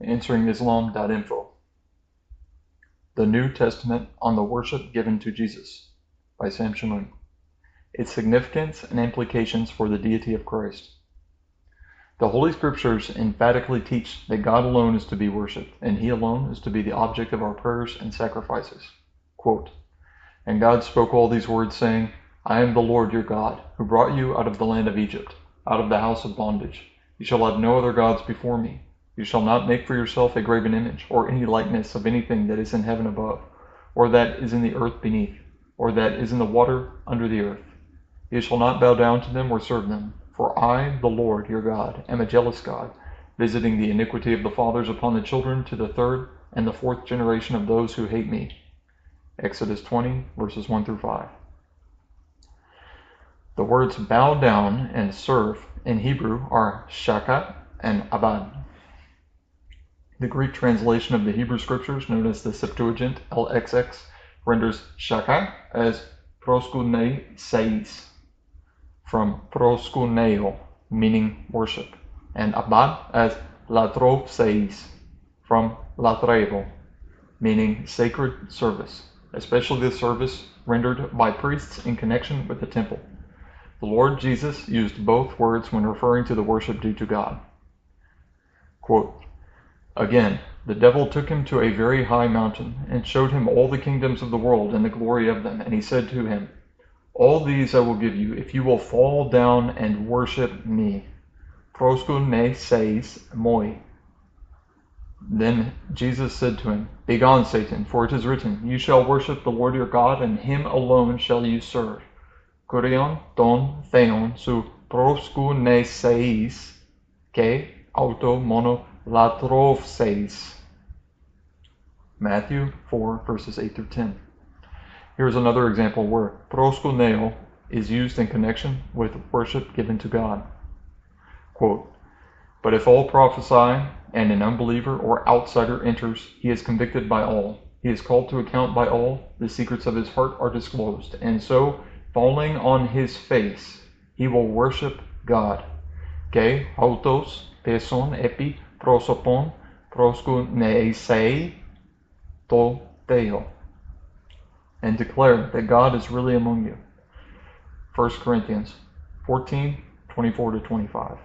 answeringislam.info. The New Testament on the Worship Given to Jesus by Sam Shamoun. Its significance and implications for the deity of Christ. The Holy Scriptures emphatically teach that God alone is to be worshipped, and He alone is to be the object of our prayers and sacrifices. Quote, "And God spoke all these words, saying, I am the Lord your God, who brought you out of the land of Egypt, out of the house of bondage. You shall have no other gods before me. You shall not make for yourself a graven image, or any likeness of anything that is in heaven above, or that is in the earth beneath, or that is in the water under the earth. You shall not bow down to them or serve them. For I, the Lord your God, am a jealous God, visiting the iniquity of the fathers upon the children to the third and the fourth generation of those who hate me." Exodus 20, verses 1 through 5. The words bow down and serve in Hebrew are shaka and abad. The Greek translation of the Hebrew scriptures, known as the Septuagint LXX, renders shaka as proskunei seis, from proskuneo, meaning worship, and abad as latrov seis, from latrevo, meaning sacred service, especially the service rendered by priests in connection with the temple. The Lord Jesus used both words when referring to the worship due to God. Quote, "Again, the devil took him to a very high mountain, and showed him all the kingdoms of the world and the glory of them. And he said to him, All these I will give you, if you will fall down and worship me. Proskun ne seis moi. Then Jesus said to him, Begone, Satan, for it is written, You shall worship the Lord your God, and him alone shall you serve. Kurion ton theon su proskun ne seis, ke auto mono latrov seis." Matthew 4, verses 8 through 10. Here's another example where proskuneo is used in connection with worship given to God. Quote, "But if all prophesy, and an unbeliever or outsider enters, he is convicted by all. He is called to account by all. The secrets of his heart are disclosed. And so, falling on his face, he will worship God. Ke autos peson epi prosopon proskuneisei to theo. And declare that God is really among you." 1 Corinthians 14, 24 to 25.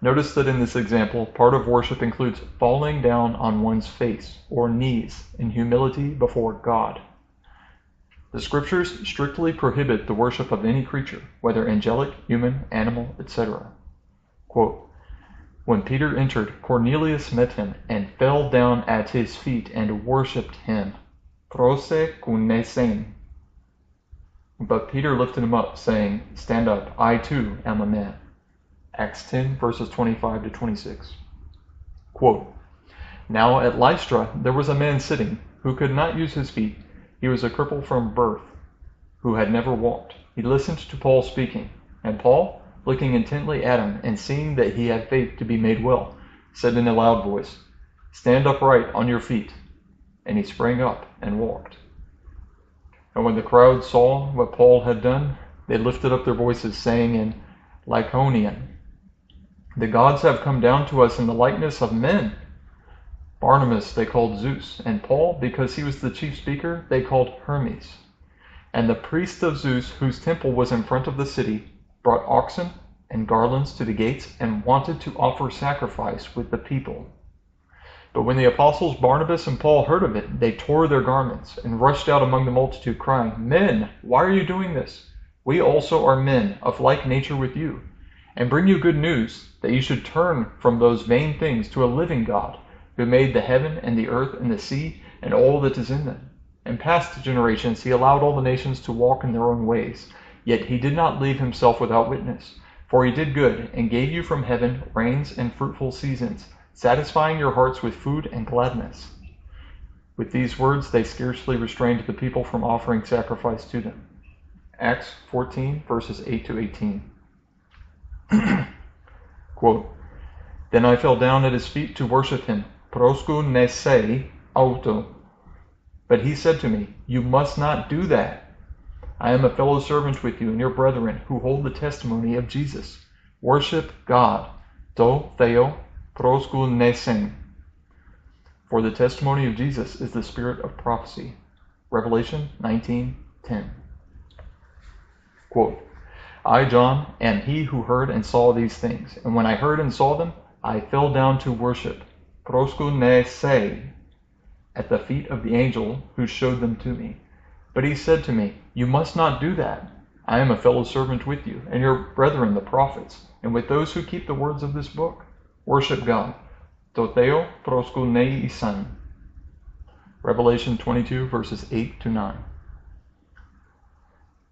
Notice that in this example, part of worship includes falling down on one's face or knees in humility before God. The scriptures strictly prohibit the worship of any creature, whether angelic, human, animal, etc. Quote, "When Peter entered, Cornelius met him and fell down at his feet and worshipped him. Prose kunesen. But Peter lifted him up, saying, Stand up, I too am a man." Acts 10, verses 25 to 26. Quote, "Now at Lystra there was a man sitting, who could not use his feet. He was a cripple from birth, who had never walked. He listened to Paul speaking, and Paul, looking intently at him, and seeing that he had faith to be made well, said in a loud voice, Stand upright on your feet. And he sprang up and walked. And when the crowd saw what Paul had done, they lifted up their voices, saying in Lycaonian, The gods have come down to us in the likeness of men. Barnabas they called Zeus, and Paul, because he was the chief speaker, they called Hermes. And the priest of Zeus, whose temple was in front of the city, brought oxen and garlands to the gates and wanted to offer sacrifice with the people. But when the apostles Barnabas and Paul heard of it, they tore their garments and rushed out among the multitude, crying, Men, why are you doing this? We also are men of like nature with you, and bring you good news, that you should turn from those vain things to a living God, who made the heaven and the earth and the sea and all that is in them. In past generations he allowed all the nations to walk in their own ways, yet he did not leave himself without witness. For he did good, and gave you from heaven rains and fruitful seasons, satisfying your hearts with food and gladness. With these words they scarcely restrained the people from offering sacrifice to them. Acts 14, verses 8 to 18. Quote, Then I fell down at his feet to worship him, prosku nesei auto. But he said to me, You must not do that. I am a fellow servant with you and your brethren who hold the testimony of Jesus. Worship God. To theo proskunesen. For the testimony of Jesus is the spirit of prophecy. Revelation 19:10. Quote, I, John, am he who heard and saw these things, and when I heard and saw them, I fell down to worship, proskunese, at the feet of the angel who showed them to me. But he said to me, You must not do that. I am a fellow servant with you, and your brethren the prophets, and with those who keep the words of this book. Worship God. Totheo proskuneisan. Revelation 22, verses 8 to 9.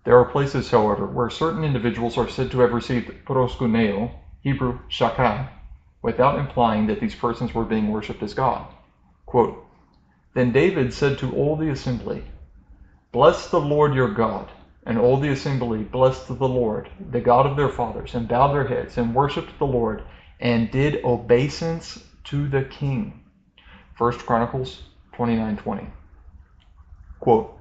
There are places, however, where certain individuals are said to have received proskuneo, Hebrew shakah, without implying that these persons were being worshipped as God. Quote, Then David said to all the assembly, Bless the Lord your God. And all the assembly blessed the Lord, the God of their fathers, and bowed their heads, and worshipped the Lord, and did obeisance to the king. 1 Chronicles 29:20. Quote,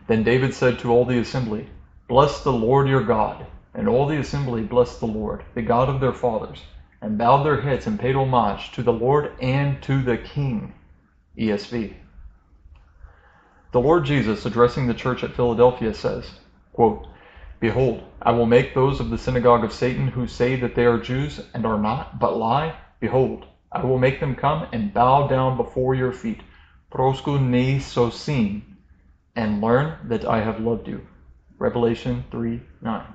Then David said to all the assembly, Bless the Lord your God. And all the assembly blessed the Lord, the God of their fathers, and bowed their heads and paid homage to the Lord and to the king. ESV. The Lord Jesus, addressing the church at Philadelphia, says, quote, Behold, I will make those of the synagogue of Satan who say that they are Jews and are not, but lie. Behold, I will make them come and bow down before your feet, proskuneisosin, and learn that I have loved you. Revelation 3:9.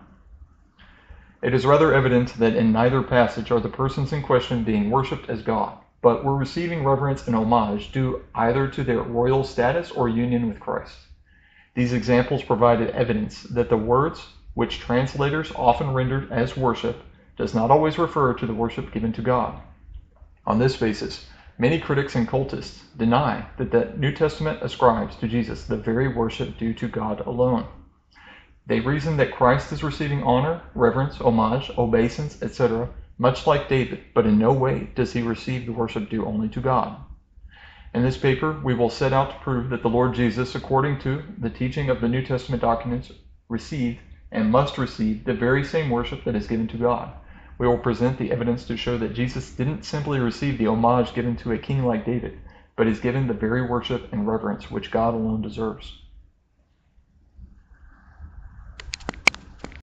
It is rather evident that in neither passage are the persons in question being worshipped as God, but were receiving reverence and homage due either to their royal status or union with Christ. These examples provided evidence that the words, which translators often rendered as worship, does not always refer to the worship given to God. On this basis, many critics and cultists deny that the New Testament ascribes to Jesus the very worship due to God alone. They reason that Christ is receiving honor, reverence, homage, obeisance, etc., much like David, but in no way does he receive the worship due only to God. In this paper, we will set out to prove that the Lord Jesus, according to the teaching of the New Testament documents, received and must receive the very same worship that is given to God. We will present the evidence to show that Jesus didn't simply receive the homage given to a king like David, but is given the very worship and reverence which God alone deserves.